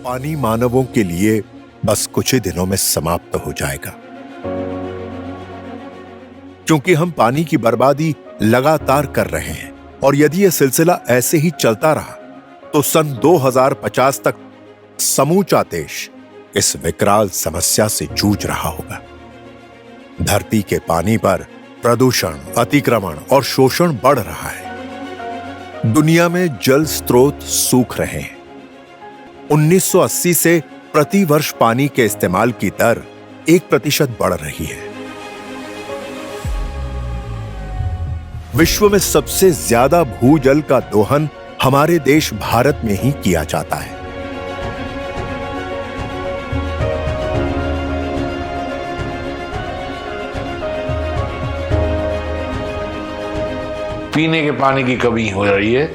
पानी मानवों के लिए बस कुछ ही दिनों में समाप्त हो जाएगा, क्योंकि हम पानी की बर्बादी लगातार कर रहे हैं और यदि यह सिलसिला ऐसे ही चलता रहा तो सन 2050 तक समूचा देश इस विकराल समस्या से जूझ रहा होगा। धरती के पानी पर प्रदूषण, अतिक्रमण और शोषण बढ़ रहा है। दुनिया में जल स्रोत सूख रहे हैं। 1980 से प्रति वर्ष पानी के इस्तेमाल की दर 1% बढ़ रही है। विश्व में सबसे ज्यादा भूजल का दोहन हमारे देश भारत में ही किया जाता है। पीने के पानी की कमी हो रही है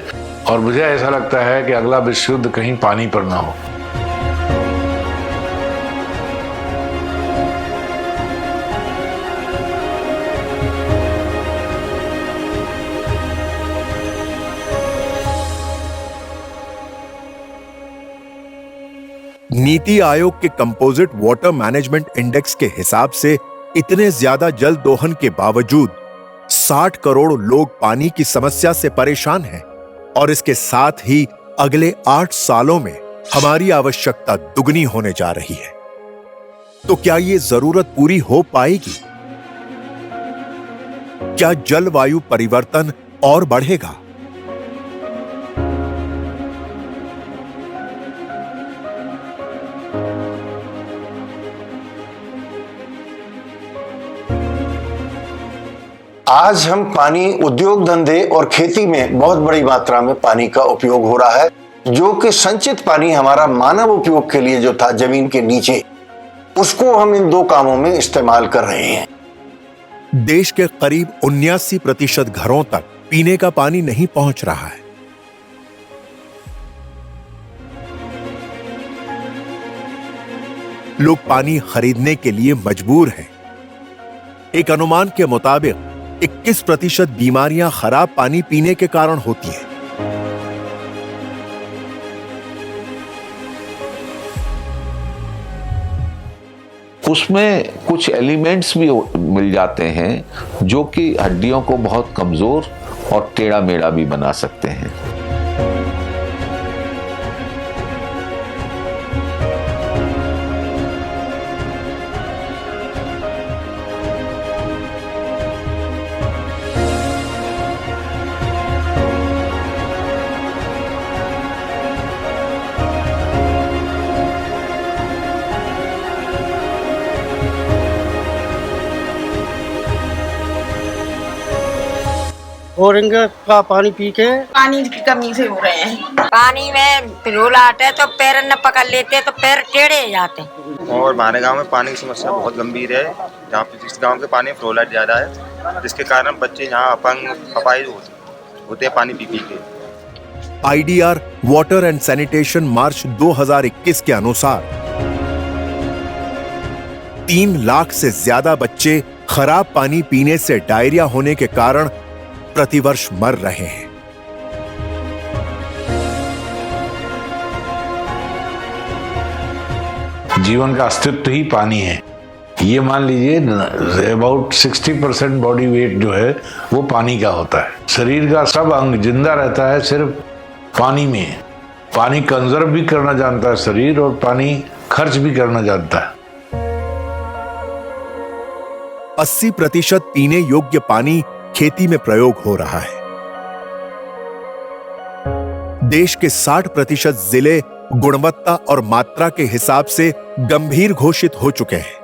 और मुझे ऐसा लगता है कि अगला विश्व युद्ध कहीं पानी पर ना हो। नीति आयोग के कंपोजिट वाटर मैनेजमेंट इंडेक्स के हिसाब से इतने ज्यादा जल दोहन के बावजूद 60 करोड़ लोग पानी की समस्या से परेशान हैं और इसके साथ ही अगले 8 सालों में हमारी आवश्यकता दुगनी होने जा रही है। तो क्या ये जरूरत पूरी हो पाएगी? क्या जलवायु परिवर्तन और बढ़ेगा? आज हम पानी उद्योग धंधे और खेती में बहुत बड़ी मात्रा में पानी का उपयोग हो रहा है, जो कि संचित पानी हमारा मानव उपयोग के लिए जो था जमीन के नीचे, उसको हम इन 2 कामों में इस्तेमाल कर रहे हैं। देश के करीब 79% घरों तक पीने का पानी नहीं पहुंच रहा है। लोग पानी खरीदने के लिए मजबूर हैं। एक अनुमान के मुताबिक 21% बीमारियां खराब पानी पीने के कारण होती हैं। उसमें कुछ एलिमेंट्स भी मिल जाते हैं जो कि हड्डियों को बहुत कमजोर और टेढ़ा मेढ़ा भी बना सकते हैं। बोरिंग का पानी पी के पानी की कमी से हो रहे हैं। पानी में पिरोल आते हैं तो पैर न पकड़ लेते हैं तो पैर टेढ़े जाते हैं। और हमारे गांव में पानी की समस्या बहुत गंभीर है। जहाँ पे जिस गांव के पानी फ्लोराइड ज्यादा है, जिसके कारण बच्चे यहाँ अपंग अपाहिज होते हैं पानी पी पी के। आईडीआर वाटर एंड सैनिटेशन मार्च 2021 के अनुसार 3 लाख से ज्यादा बच्चे खराब पानी पीने से डायरिया होने के कारण प्रतिवर्ष मर रहे हैं। जीवन का अस्तित्व ही पानी है। ये मान लीजिए अबाउट 60% बॉडी वेट जो है वो पानी का होता है। शरीर का सब अंग जिंदा रहता है सिर्फ पानी में। पानी कंजर्व भी करना जानता है शरीर और पानी खर्च भी करना जानता है। 80% पीने योग्य पानी खेती में प्रयोग हो रहा है। देश के 60% जिले गुणवत्ता और मात्रा के हिसाब से गंभीर घोषित हो चुके हैं।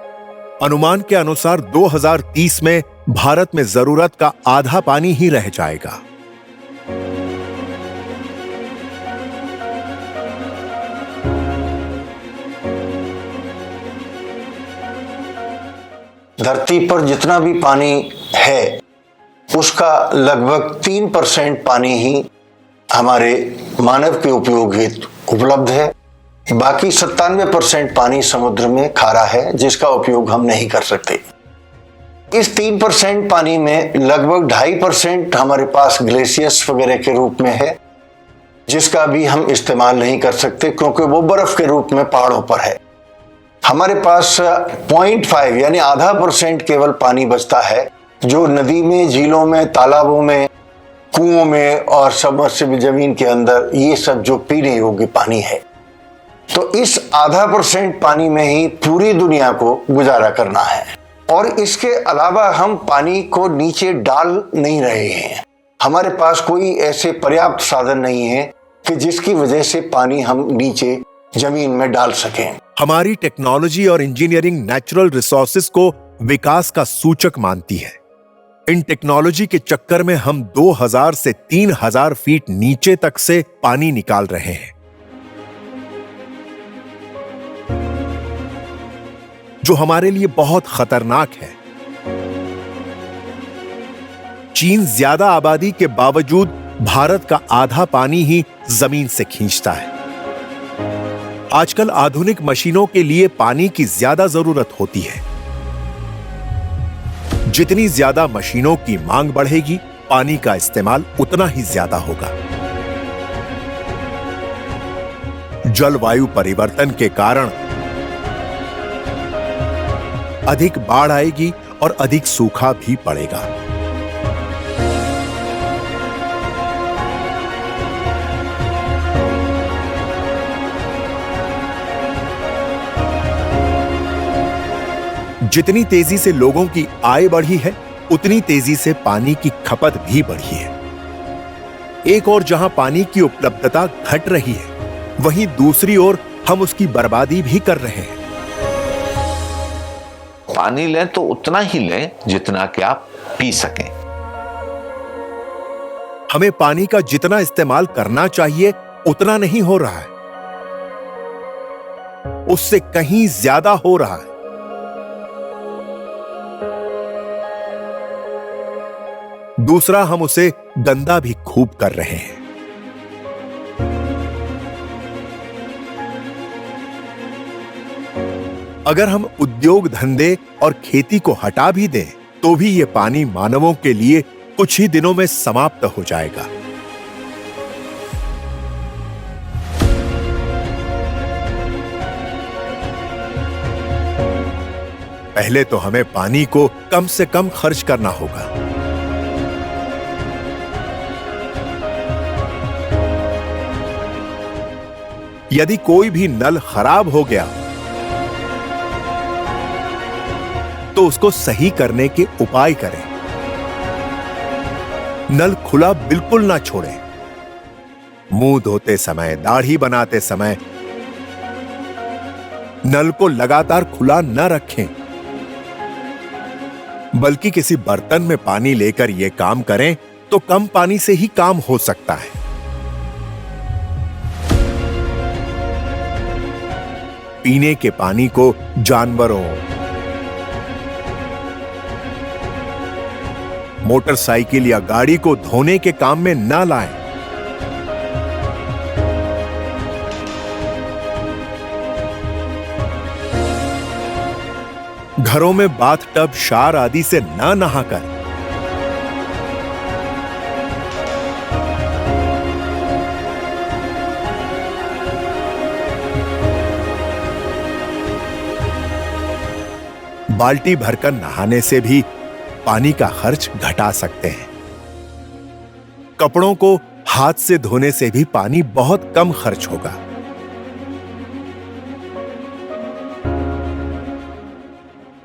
अनुमान के अनुसार 2030 में भारत में जरूरत का आधा पानी ही रह जाएगा। धरती पर जितना भी पानी है उसका लगभग 3% पानी ही हमारे मानव के उपयोग हेतु उपलब्ध है। बाकी 97% पानी समुद्र में खारा है, जिसका उपयोग हम नहीं कर सकते। इस 3% पानी में लगभग 2.5% हमारे पास ग्लेशियर्स वगैरह के रूप में है जिसका भी हम इस्तेमाल नहीं कर सकते क्योंकि वो बर्फ के रूप में पहाड़ों पर है। हमारे पास 0.5 यानी आधा % केवल पानी बचता है जो नदी में, झीलों में, तालाबों में, कुओं में और सबमर्सिबल जमीन के अंदर, ये सब जो पीने योग्य पानी है। तो इस आधा % पानी में ही पूरी दुनिया को गुजारा करना है और इसके अलावा हम पानी को नीचे डाल नहीं रहे हैं। हमारे पास कोई ऐसे पर्याप्त साधन नहीं है कि जिसकी वजह से पानी हम नीचे जमीन में डाल सकें। हमारी टेक्नोलॉजी और इंजीनियरिंग नेचुरल रिसोर्सेज को विकास का सूचक मानती है। इन टेक्नोलॉजी के चक्कर में हम 2000 से 3000 फीट नीचे तक से पानी निकाल रहे हैं, जो हमारे लिए बहुत खतरनाक है। चीन ज्यादा आबादी के बावजूद भारत का आधा पानी ही जमीन से खींचता है। आजकल आधुनिक मशीनों के लिए पानी की ज्यादा जरूरत होती है। जितनी ज्यादा मशीनों की मांग बढ़ेगी, पानी का इस्तेमाल उतना ही ज्यादा होगा। जलवायु परिवर्तन के कारण अधिक बाढ़ आएगी और अधिक सूखा भी पड़ेगा। जितनी तेजी से लोगों की आय बढ़ी है, उतनी तेजी से पानी की खपत भी बढ़ी है। एक ओर जहां पानी की उपलब्धता घट रही है, वहीं दूसरी ओर हम उसकी बर्बादी भी कर रहे हैं। पानी लें तो उतना ही लें जितना कि आप पी सकें। हमें पानी का जितना इस्तेमाल करना चाहिए उतना नहीं हो रहा है, उससे कहीं ज्यादा हो रहा है। दूसरा, हम उसे गंदा भी खूब कर रहे हैं। अगर हम उद्योग धंधे और खेती को हटा भी दें, तो भी यह पानी मानवों के लिए कुछ ही दिनों में समाप्त हो जाएगा। पहले तो हमें पानी को कम से कम खर्च करना होगा। यदि कोई भी नल खराब हो गया तो उसको सही करने के उपाय करें। नल खुला बिल्कुल ना छोड़ें। मुंह धोते समय, दाढ़ी बनाते समय नल को लगातार खुला न रखें, बल्कि किसी बर्तन में पानी लेकर यह काम करें तो कम पानी से ही काम हो सकता है। पीने के पानी को जानवरों, मोटरसाइकिल या गाड़ी को धोने के काम में न लाएं। घरों में बाथटब, शावर आदि से न नहाकर बाल्टी भरकर नहाने से भी पानी का खर्च घटा सकते हैं। कपड़ों को हाथ से धोने से भी पानी बहुत कम खर्च होगा।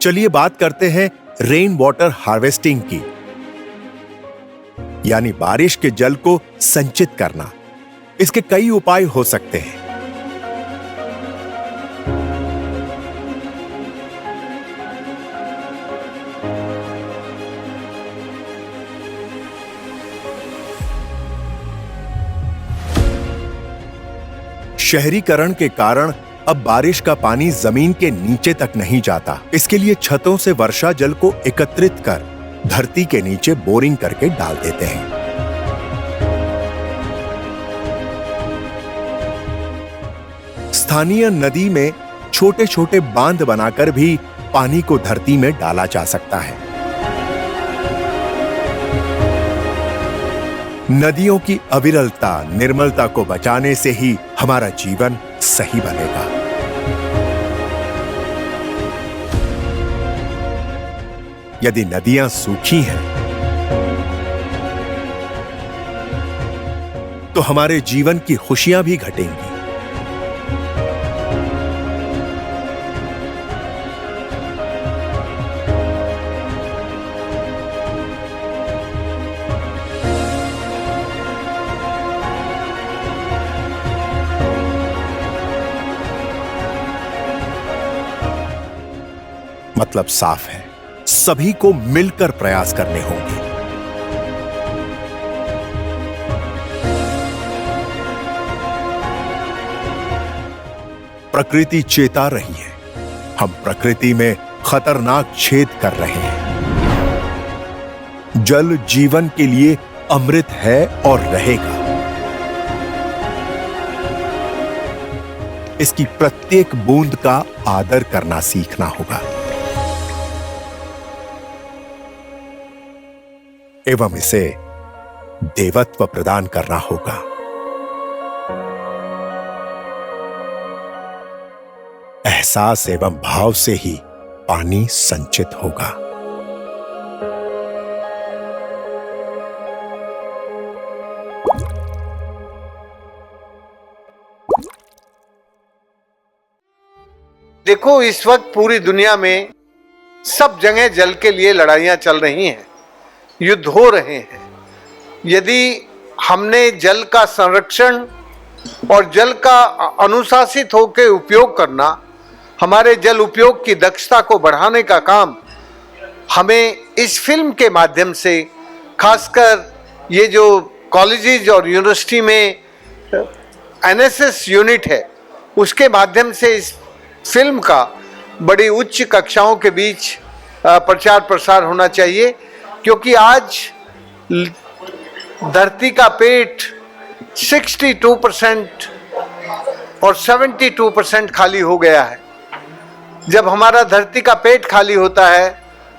चलिए बात करते हैं रेन वाटर हार्वेस्टिंग की, यानी बारिश के जल को संचित करना। इसके कई उपाय हो सकते हैं। शहरीकरण के कारण अब बारिश का पानी जमीन के नीचे तक नहीं जाता। इसके लिए छतों से वर्षा जल को एकत्रित कर धरती के नीचे बोरिंग करके डाल देते हैं। स्थानीय नदी में छोटे छोटे बांध बनाकर भी पानी को धरती में डाला जा सकता है। नदियों की अविरलता, निर्मलता को बचाने से ही हमारा जीवन सही बनेगा। यदि नदियां सूखी हैं, तो हमारे जीवन की खुशियां भी घटेंगी। मतलब साफ है, सभी को मिलकर प्रयास करने होंगे। प्रकृति चेता रही है, हम प्रकृति में खतरनाक छेद कर रहे हैं। जल जीवन के लिए अमृत है और रहेगा। इसकी प्रत्येक बूंद का आदर करना सीखना होगा एवं इसे देवत्व प्रदान करना होगा। एहसास एवं भाव से ही पानी संचित होगा। देखो, इस वक्त पूरी दुनिया में सब जगह जल के लिए लड़ाइयां चल रही हैं, युद्ध हो रहे हैं। यदि हमने जल का संरक्षण और जल का अनुशासित होकर उपयोग करना, हमारे जल उपयोग की दक्षता को बढ़ाने का काम हमें इस फिल्म के माध्यम से, खासकर ये जो कॉलेजेस और यूनिवर्सिटी में एनएसएस यूनिट है, उसके माध्यम से इस फिल्म का बड़ी उच्च कक्षाओं के बीच प्रचार प्रसार होना चाहिए। क्योंकि आज धरती का पेट 62% और 72% खाली हो गया है। जब हमारा धरती का पेट खाली होता है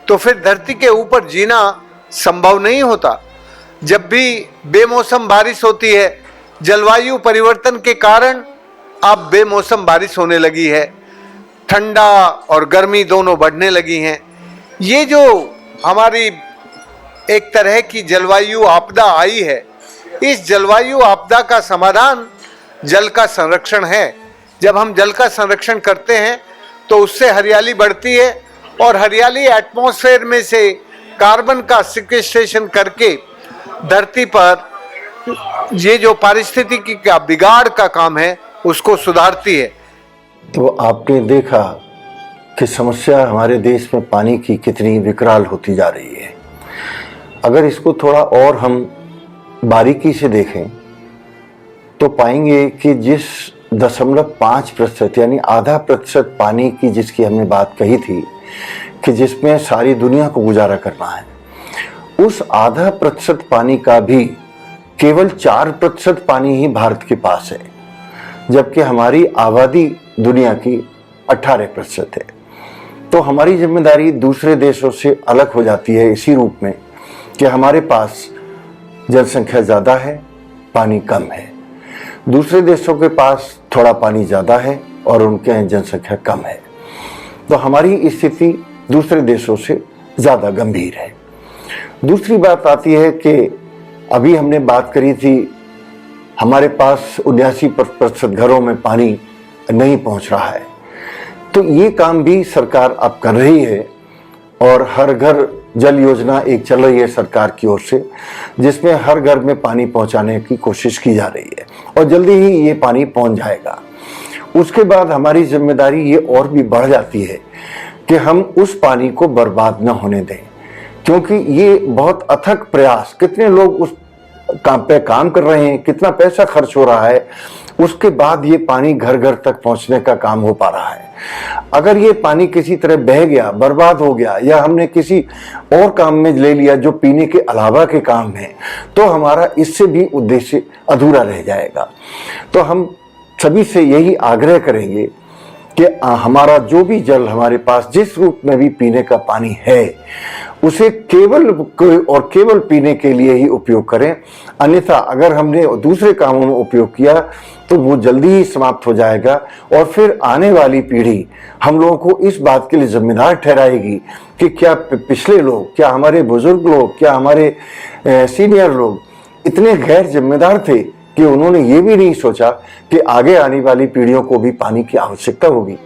तो फिर धरती के ऊपर जीना संभव नहीं होता। जब भी बेमौसम बारिश होती है, जलवायु परिवर्तन के कारण अब बेमौसम बारिश होने लगी है, ठंडा और गर्मी दोनों बढ़ने लगी हैं। ये जो हमारी एक तरह की जलवायु आपदा आई है, इस जलवायु आपदा का समाधान जल का संरक्षण है। जब हम जल का संरक्षण करते हैं तो उससे हरियाली बढ़ती है और हरियाली एटमॉस्फेयर में से कार्बन का सिक्वेस्ट्रेशन करके धरती पर ये जो पारिस्थितिकी का बिगाड़ का काम है उसको सुधारती है। तो आपने देखा कि समस्या हमारे देश में पानी की कितनी विकराल होती जा रही है। अगर इसको थोड़ा और हम बारीकी से देखें तो पाएंगे कि जिस 0.5% यानी आधा प्रतिशत पानी की जिसकी हमने बात कही थी कि जिसमें सारी दुनिया को गुजारा करना है, उस आधा प्रतिशत पानी का भी केवल 4% पानी ही भारत के पास है, जबकि हमारी आबादी दुनिया की 18% है। तो हमारी जिम्मेदारी दूसरे देशों से अलग हो जाती है इसी रूप में कि हमारे पास जनसंख्या ज़्यादा है, पानी कम है। दूसरे देशों के पास थोड़ा पानी ज़्यादा है और उनके यहाँ जनसंख्या कम है। तो हमारी स्थिति दूसरे देशों से ज़्यादा गंभीर है। दूसरी बात आती है कि अभी हमने बात करी थी, हमारे पास 79% घरों में पानी नहीं पहुंच रहा है। तो ये काम भी सरकार अब कर रही है और हर घर जल योजना एक चल रही है सरकार की ओर से, जिसमें हर घर में पानी पहुंचाने की कोशिश की जा रही है और जल्दी ही ये पानी पहुंच जाएगा। उसके बाद हमारी जिम्मेदारी ये और भी बढ़ जाती है कि हम उस पानी को बर्बाद न होने दें, क्योंकि ये बहुत अथक प्रयास, कितने लोग उस काम पे काम कर रहे हैं, कितना पैसा खर्च हो रहा है, उसके बाद ये पानी घर घर तक पहुंचने का काम हो पा रहा है। अगर ये पानी किसी तरह बह गया, बर्बाद हो गया या हमने किसी और काम में ले लिया जो पीने के अलावा के काम है, तो हमारा इससे भी उद्देश्य अधूरा रह जाएगा। तो हम सभी से यही आग्रह करेंगे कि हमारा जो भी जल हमारे पास जिस रूप में भी पीने का पानी है, उसे केवल पीने के लिए ही उपयोग करें। अन्यथा अगर हमने दूसरे कामों में उपयोग किया तो वो जल्दी ही समाप्त हो जाएगा और फिर आने वाली पीढ़ी हम लोगों को इस बात के लिए जिम्मेदार ठहराएगी कि क्या पिछले लोग, क्या हमारे बुजुर्ग लोग, क्या हमारे सीनियर लोग इतने गैर जिम्मेदार थे कि उन्होंने ये भी नहीं सोचा कि आगे आने वाली पीढ़ियों को भी पानी की आवश्यकता होगी।